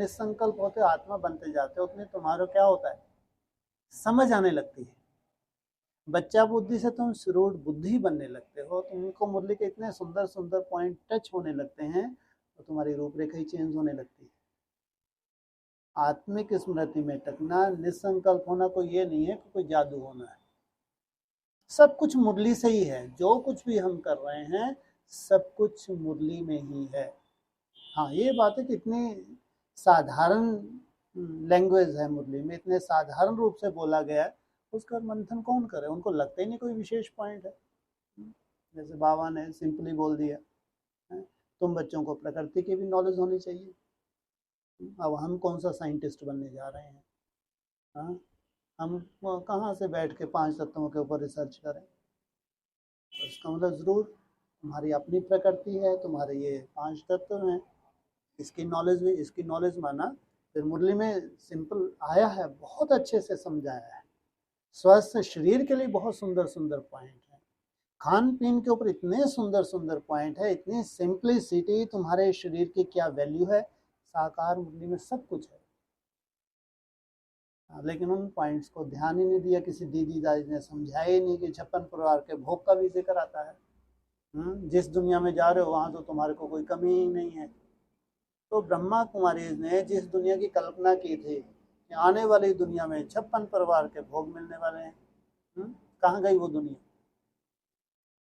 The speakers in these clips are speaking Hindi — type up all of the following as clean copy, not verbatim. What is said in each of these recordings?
निसंकल्प होते हो, आत्मा बनते जाते हो, उतने तुम्हारा क्या होता है, समझ आने लगती है। बच्चा बुद्धि से तुम श्रूड बुद्धि बनने लगते हो, तुमको मुरली के इतने सुंदर सुंदर पॉइंट टच होने लगते हैं तो तुम्हारी रूपरेखा ही चेंज होने लगती है। आत्मिक स्मृति में टकना, निसंकल्प होना कोई ये नहीं है कि कोई जादू होना है। सब कुछ मुरली से ही है, जो कुछ भी हम कर रहे हैं सब कुछ मुरली में ही है। हाँ, ये बात है कि इतनी साधारण लैंग्वेज है मुरली में, इतने साधारण रूप से बोला गया है, उसका मंथन कौन करे, उनको लगता ही नहीं कोई विशेष पॉइंट है। जैसे बाबा ने सिंपली बोल दिया, तुम बच्चों को प्रकृति की भी नॉलेज होनी चाहिए। अब हम कौन सा साइंटिस्ट बनने जा रहे हैं? हाँ, हम कहाँ से बैठ के 5 तत्वों के ऊपर रिसर्च करें? तो इसका मतलब ज़रूर तुम्हारी अपनी प्रकृति है, तुम्हारे ये 5 तत्व हैं, इसकी नॉलेज भी, इसकी नॉलेज माना। फिर मुरली में सिंपल आया है, बहुत अच्छे से समझाया है। स्वस्थ शरीर के लिए बहुत सुंदर सुंदर पॉइंट है, खान पीन के ऊपर इतने सुंदर सुंदर पॉइंट है, इतनी सिंपलिसिटी, तुम्हारे शरीर की क्या वैल्यू है, साकार मुरली में सब कुछ है। लेकिन उन पॉइंट्स को ध्यान ही नहीं दिया, किसी दीदी दादी ने समझाया ही नहीं कि 56 परिवार के भोग का भी जिक्र आता है। जिस दुनिया में जा रहे हो वहाँ तो तुम्हारे को कोई कमी ही नहीं है। तो ब्रह्मा कुमारी ने जिस दुनिया की कल्पना की थी कि आने वाली दुनिया में 56 परिवार के भोग मिलने वाले हैं, कहाँ गई वो दुनिया?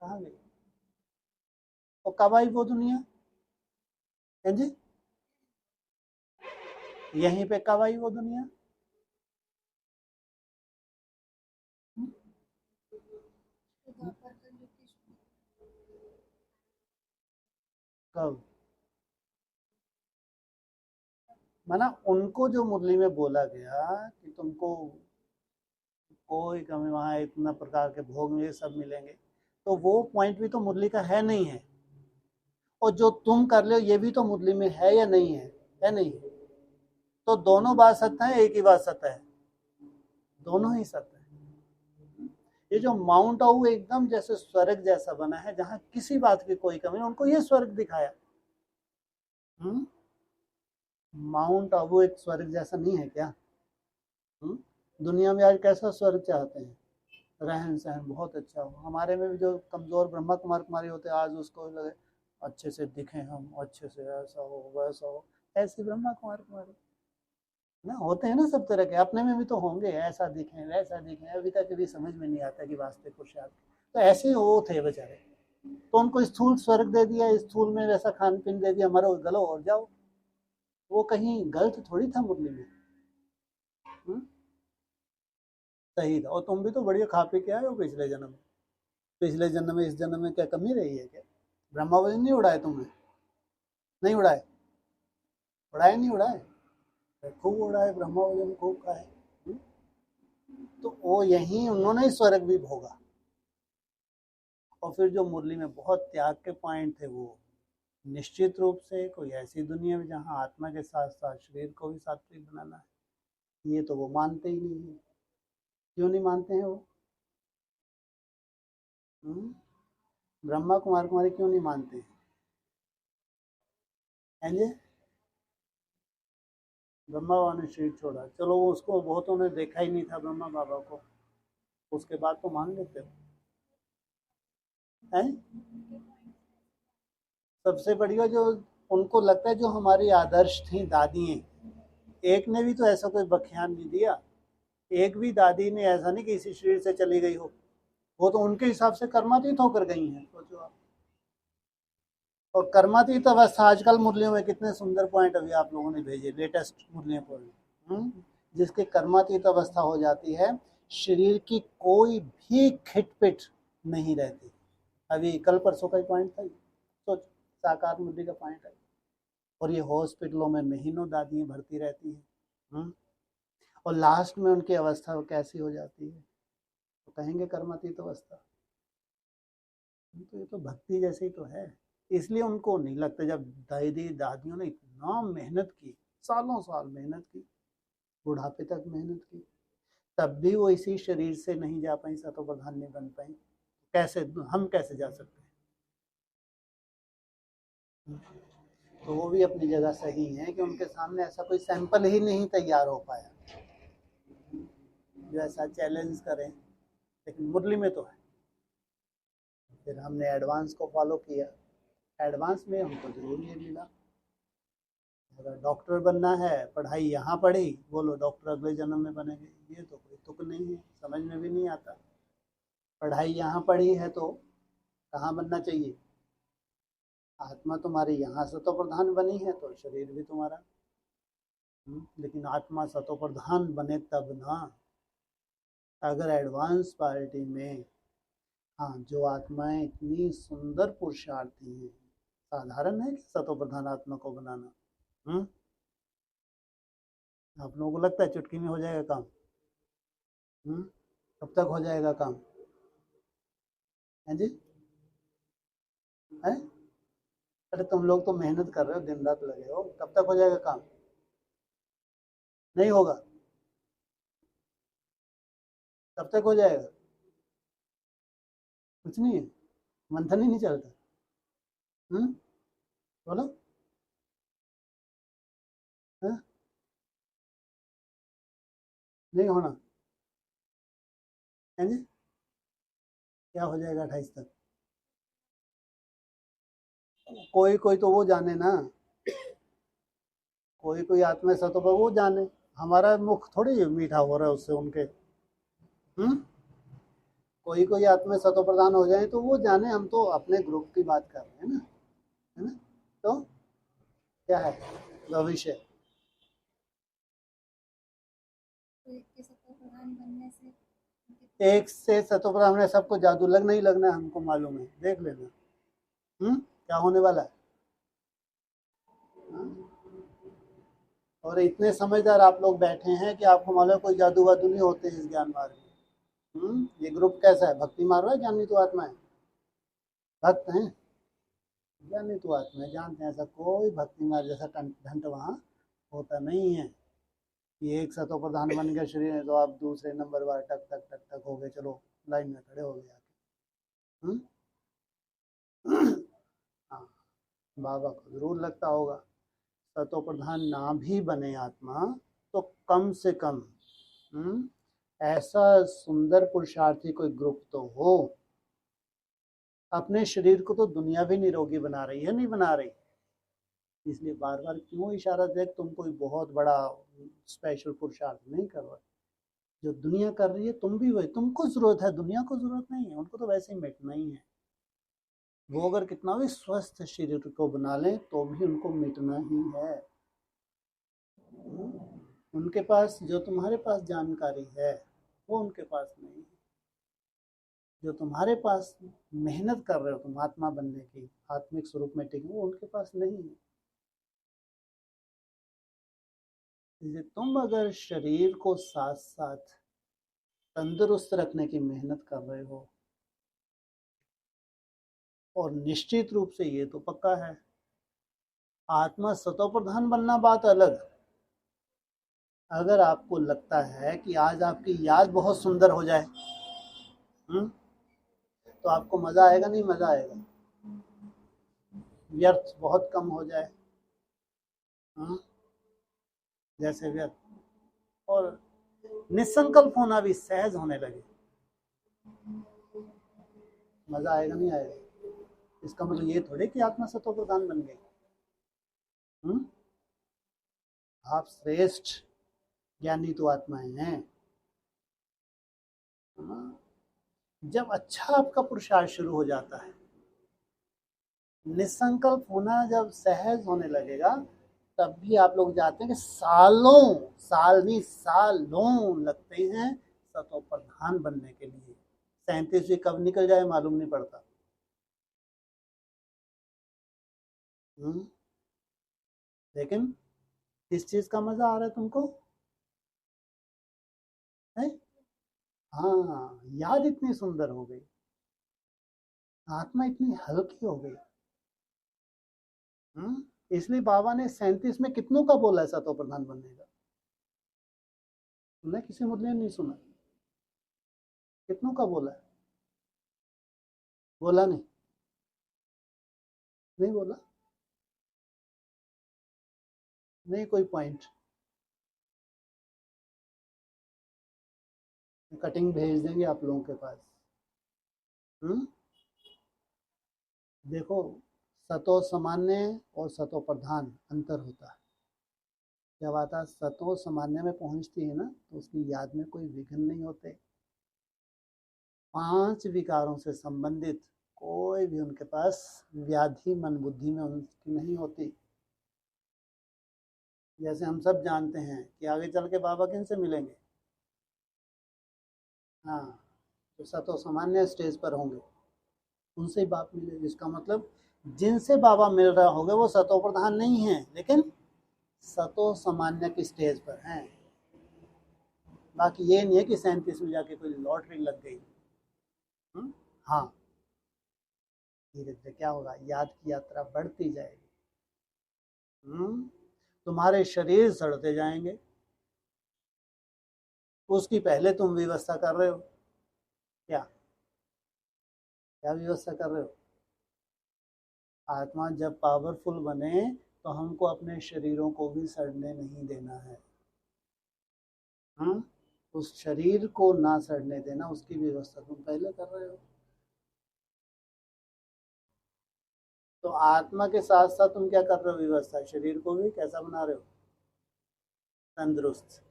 कहाँ गई? और कब आई वो दुनिया? जी, यहीं पे कब आई वो दुनिया? कब? माना उनको जो मुरली में बोला गया कि तुमको कोई कमी, वहाँ इतना प्रकार के भोग में सब मिलेंगे, तो वो पॉइंट भी तो मुरली का है नहीं है। और जो तुम कर ले ये भी तो मुरली में है या नहीं है? है नहीं? तो दोनों बात सत्य है, एक ही बात सत्य है? दोनों ही सत्य है। ये जो माउंट आबू एकदम जैसे स्वर्ग जैसा बना है, जहाँ किसी बात की कोई कमी नहीं, उनको ये स्वर्ग दिखाया। माउंट आबू एक स्वर्ग जैसा नहीं है क्या? दुनिया में आज कैसा स्वर्ग चाहते हैं? रहन सहन बहुत अच्छा हो। हमारे में भी जो कमजोर ब्रह्मा कुमार कुमारी होते हैं, आज उसको लगे अच्छे से दिखें हम, अच्छे से ऐसा हो वैसा हो, ऐसे ब्रह्मा कुमार कुमारी ना होते हैं ना, सब तरह के अपने में भी तो होंगे, ऐसा दिखें वैसा दिखें, अभी तक कभी समझ में नहीं आता कि वास्ते खुशहाल। तो ऐसे वो थे बेचारे, तो उनको स्थूल स्वर्ग दे दिया, स्थूल में वैसा खान पीन दे दिया, मरो गलो और जाओ। वो कहीं गलत थोड़ी था मुरली में, सही था। और तुम भी तो बढ़िया खा पी के आए हो पिछले जन्म में, पिछले जन्म में इस जन्म में क्या कमी रही है क्या? ब्रह्मावली नहीं उड़ाए तुमने? नहीं उड़ाए? उड़ाए नहीं उड़ाए? खूब उड़ाए, ब्रह्मावली में खूब खाए। तो वो यही उन्होंने ही स्वर्ग भी भोगा। और फिर जो मुरली में बहुत त्याग के पॉइंट थे, वो निश्चित रूप से कोई ऐसी दुनिया में जहाँ आत्मा के साथ साथ शरीर को भी सात्विक बनाना है, ये तो वो मानते ही नहीं है। क्यों नहीं मानते हैं वो? ब्रह्मा कुमार कुमारी क्यों नहीं मानते हैं? ब्रह्मा बाबा ने शरीर छोड़ा, चलो वो उसको बहुतों ने देखा ही नहीं था ब्रह्मा बाबा को, उसके बाद तो मान लेते हो हैं? सबसे बढ़िया जो उनको लगता है, जो हमारी आदर्श थी दादी, एक ने भी तो ऐसा कोई बख्यान नहीं दिया, एक भी दादी ने ऐसा नहीं कि इसी शरीर से चली गई हो, वो तो उनके हिसाब से कर्मातीत होकर गई हैं, सोचो आप। और कर्मातीत अवस्था आजकल मुरलियों में कितने सुंदर पॉइंट अभी आप लोगों ने भेजे लेटेस्ट मुरलियों पर, जिसकी कर्मातीत अवस्था हो जाती है, शरीर की कोई भी खिटपिट नहीं रहती। अभी कल परसों का ही पॉइंट था, सोच, साकार मुरली का पॉइंट है। और ये हॉस्पिटलों में महीनों दादियाँ भर्ती रहती हैं, और लास्ट में उनकी अवस्था कैसी हो जाती है, तो कहेंगे कर्मातीत अवस्था। तो ये तो भक्ति जैसे ही तो है। इसलिए उनको नहीं लगता, जब दादी दादियों ने इतना मेहनत की, सालों साल मेहनत की, बुढ़ापे तक मेहनत की, तब भी वो इसी शरीर से नहीं जा पाई, सतो प्रधान नहीं बन पाई, कैसे हम कैसे जा सकते हैं? तो वो भी अपनी जगह सही है कि उनके सामने ऐसा कोई सैंपल ही नहीं तैयार हो पाया जो ऐसा चैलेंज करें, लेकिन मुरली में तो है। फिर हमने एडवांस को फॉलो किया, एडवांस में हमको जरूर ये मिला। अगर डॉक्टर बनना है, पढ़ाई यहाँ पढ़ी, बोलो डॉक्टर अगले जन्म में बनेंगे, ये तो कोई तुक नहीं है, समझ में भी नहीं आता। पढ़ाई यहाँ पढ़ी है तो कहाँ बनना चाहिए? आत्मा तुम्हारी यहाँ सतो प्रधान बनी है तो शरीर भी तुम्हारा। लेकिन आत्मा सतो प्रधान बने तब ना। अगर एडवांस पार्टी में, हाँ, जो आत्माएं इतनी सुंदर पुरुषार्थी हैं, साधारण है कि सतो प्रधान आत्मा को बनाना? आप लोगों को लगता है चुटकी में हो जाएगा काम? कब तक हो जाएगा काम? है जी? है? अरे तुम लोग तो मेहनत कर रहे हो, दिन रात लगे हो, कब तक हो जाएगा काम? नहीं होगा? कब तक हो जाएगा? कुछ नहीं है, मंथन ही नहीं चलता। बोलो। है? नहीं होना? है जी? क्या हो जाएगा 28 तक? कोई कोई तो वो जाने ना, कोई कोई आत्मा सतो पर वो जाने। हमारा मुख थोड़ी मीठा हो रहा है उससे उनके। कोई कोई आत्मा सतो प्रधान हो जाए तो वो जाने, हम तो अपने ग्रुप की बात कर रहे हैं ना, है ना? तो क्या है भविष्य? एक से सतो प्रधान होने सबको जादू लगना ही लगना है, हमको मालूम है, देख लेना। क्या होने वाला है? और इतने समझदार आप लोग बैठे हैं कि आपको मालूम है कोई जादू वादू नहीं होते इस ज्ञान मार्ग में। ये ग्रुप कैसा है? भक्ति मार्ग है, ज्ञानी तो आत्मा है, भक्त हैं, ज्ञानी तो आत्मा है, जानते हैं। ऐसा कोई भक्ति मार्ग जैसा ढंट वहाँ होता नहीं है कि एक सतो प्रधान बन गया शरीर है तो आप दूसरे नंबर बार टक टक टक टक हो गए, चलो लाइन में खड़े हो गए आके। हाँ, बाबा को जरूर लगता होगा सतो प्रधान ना भी बने आत्मा तो कम से कम ऐसा सुंदर पुरुषार्थी कोई ग्रुप तो हो। अपने शरीर को तो दुनिया भी निरोगी बना रही है, नहीं बना रही? इसलिए बार बार क्यों इशारा दे तुम कोई बहुत बड़ा स्पेशल पुरुषार्थ नहीं कर रहे। जो दुनिया कर रही है तुम भी वही, तुमको जरूरत है, दुनिया को जरूरत नहीं है, उनको तो वैसे ही मिटना ही है। वो अगर कितना भी स्वस्थ शरीर को बना लें तो भी उनको मिटना ही है। उनके पास जो तुम्हारे पास जानकारी है वो उनके पास नहीं है। जो तुम्हारे पास मेहनत कर रहे हो तुम आत्मा बनने की, आत्मिक स्वरूप में टिके, वो उनके पास नहीं है। इसलिए तुम अगर शरीर को साथ साथ तंदुरुस्त रखने की मेहनत कर रहे हो, और निश्चित रूप से ये तो पक्का है आत्मा सतो प्रधान बनना बात अलग। अगर आपको लगता है कि आज आपकी याद बहुत सुंदर हो जाए, तो आपको मजा आएगा? नहीं मजा आएगा? व्यर्थ बहुत कम हो जाए, जैसे व्यर्थ, और निसंकल्प होना भी सहज होने लगे, मजा आएगा? नहीं आएगा? इसका मतलब ये थोड़े कि आत्मा सतो प्रधान बन गई। आप श्रेष्ठ ज्ञानी तो आत्माएं हैं। जब अच्छा आपका पुरुषार्थ शुरू हो जाता है, निसंकल्प होना जब सहज होने लगेगा, तब भी आप लोग जाते हैं कि सालों, साल नहीं सालों लगते हैं सतो प्रधान बनने के लिए। 37वीं कब निकल जाए मालूम नहीं पड़ता। लेकिन किस चीज का मजा आ रहा है तुमको? है? हाँ, याद इतनी सुंदर हो गई, आत्मा इतनी हल्की हो गई। इसलिए बाबा ने 37 में कितनों का बोला है सतो प्रधान बनने का? सुना? किसी मुद्दे ने नहीं सुना? कितनों का बोला है? बोला नहीं? नहीं बोला? नहीं कोई पॉइंट। कटिंग भेज देंगे आप लोगों के पास। देखो, सतो सामान्य और सतो प्रधान अंतर होता है। जब आता सतो सामान्य में पहुंचती है ना, तो उसकी याद में कोई विघ्न नहीं होते। 5 विकारों से संबंधित कोई भी उनके पास व्याधि मन बुद्धि में उनकी नहीं होती। जैसे हम सब जानते हैं कि आगे चल के बाबा किन से मिलेंगे। हाँ, तो सतो सामान्य स्टेज पर होंगे, उनसे ही बाप मिलेगी। इसका मतलब जिनसे बाबा मिल रहा होगा वो सतो प्रधान नहीं है, लेकिन सतो सामान्य की स्टेज पर हैं। बाकी ये नहीं है कि 37 में जाके कोई लॉटरी लग गई। हाँ, धीरे धीरे क्या होगा, याद की यात्रा बढ़ती जाएगी। तुम्हारे शरीर सड़ते जाएंगे, उसकी पहले तुम व्यवस्था कर रहे हो। क्या क्या व्यवस्था कर रहे हो? आत्मा जब पावरफुल बने तो हमको अपने शरीरों को भी सड़ने नहीं देना है। उस शरीर को ना सड़ने देना, उसकी व्यवस्था तुम पहले कर रहे हो। तो आत्मा के साथ साथ तुम क्या कर रहे हो व्यवस्था, शरीर को भी कैसा बना रहे हो, तंदुरुस्त।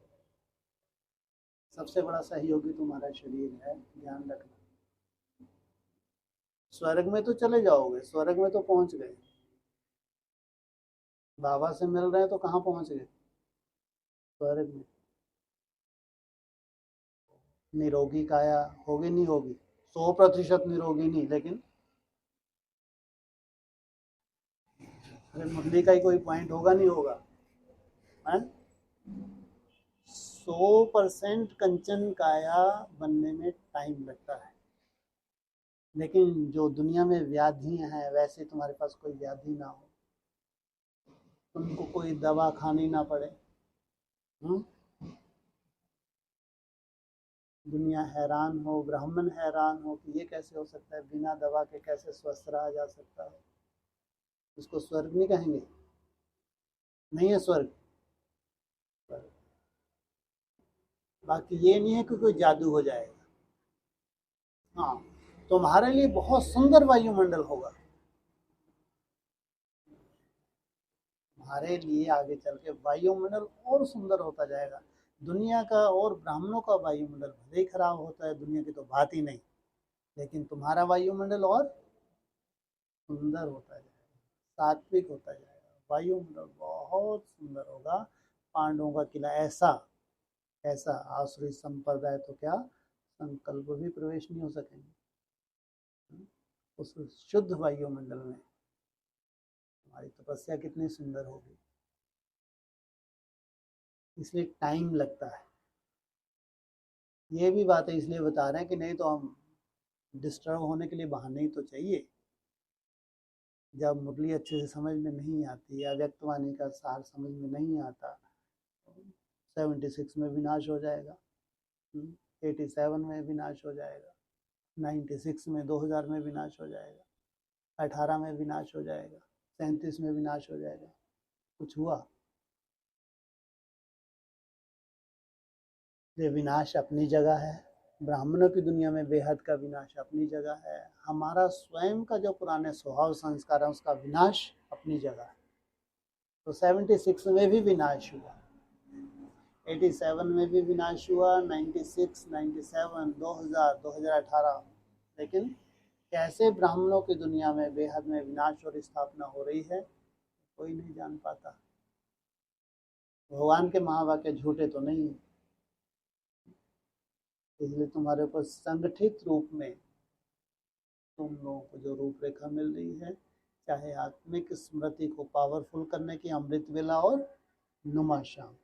सबसे बड़ा सहयोगी तुम्हारा शरीर है, ध्यान रखना। स्वर्ग में तो चले जाओगे, स्वर्ग में तो पहुंच गए, बाबा से मिल रहे हैं तो कहाँ पहुंच गए, स्वर्ग में। निरोगी काया होगी नहीं होगी, 100% निरोगी नहीं, लेकिन अरे मुरली का ही कोई पॉइंट होगा नहीं होगा, है? 100% कंचन काया बनने में टाइम लगता है। लेकिन जो दुनिया में व्याधियां हैं, वैसे तुम्हारे पास कोई व्याधि ना हो, तुमको कोई दवा खानी ना पड़े। दुनिया हैरान हो, ब्राह्मण हैरान हो कि ये कैसे हो सकता है, बिना दवा के कैसे स्वस्थ रहा जा सकता है। इसको स्वर्ग नहीं कहेंगे, नहीं है स्वर्ग। बाकी ये नहीं है कि कोई जादू हो जाएगा। हाँ, तुम्हारे लिए बहुत सुंदर वायुमंडल होगा, तुम्हारे लिए आगे चल के वायुमंडल और सुंदर होता जाएगा। दुनिया का और ब्राह्मणों का वायुमंडल भले ही खराब होता है, दुनिया की तो बात ही नहीं, लेकिन तुम्हारा वायुमंडल और सुंदर होता जाएगा, सात्विक होता जाएगा, वायुमंडल बहुत सुंदर होगा। पांडवों का किला ऐसा ऐसा, आसुरी संप्रदाय तो क्या संकल्प भी प्रवेश नहीं हो सकेंगे उस शुद्ध वायुमंडल में। हमारी तपस्या कितनी सुंदर होगी, इसलिए टाइम लगता है। ये भी बात है, इसलिए बता रहे हैं कि नहीं तो हम डिस्टर्ब होने के लिए बहाने ही तो चाहिए। जब मुरली अच्छे से समझ में नहीं आती या व्यक्तवाणी का सार समझ में नहीं आता, 76 में विनाश हो जाएगा, 87 में विनाश हो जाएगा, 96 में 2000 में विनाश हो जाएगा, 18 में विनाश हो जाएगा, 37 में विनाश हो जाएगा। कुछ हुआ? ये विनाश अपनी जगह है, ब्राह्मणों की दुनिया में बेहद का विनाश अपनी जगह है, हमारा स्वयं का जो पुराने स्वभाव संस्कार है उसका विनाश अपनी जगह है। तो 76 में भी विनाश हुआ, 87 में भी विनाश हुआ, 96, 97, 2000, 2018। लेकिन कैसे ब्राह्मणों की दुनिया में बेहद में विनाश और स्थापना हो रही है, कोई नहीं जान पाता। भगवान के महावाक्य झूठे तो नहीं, इसलिए तुम्हारे ऊपर संगठित रूप में तुम लोगों को जो रूपरेखा मिल रही है, चाहे आत्मिक स्मृति को पावरफुल करने की अमृत वेला और नुमा शाम,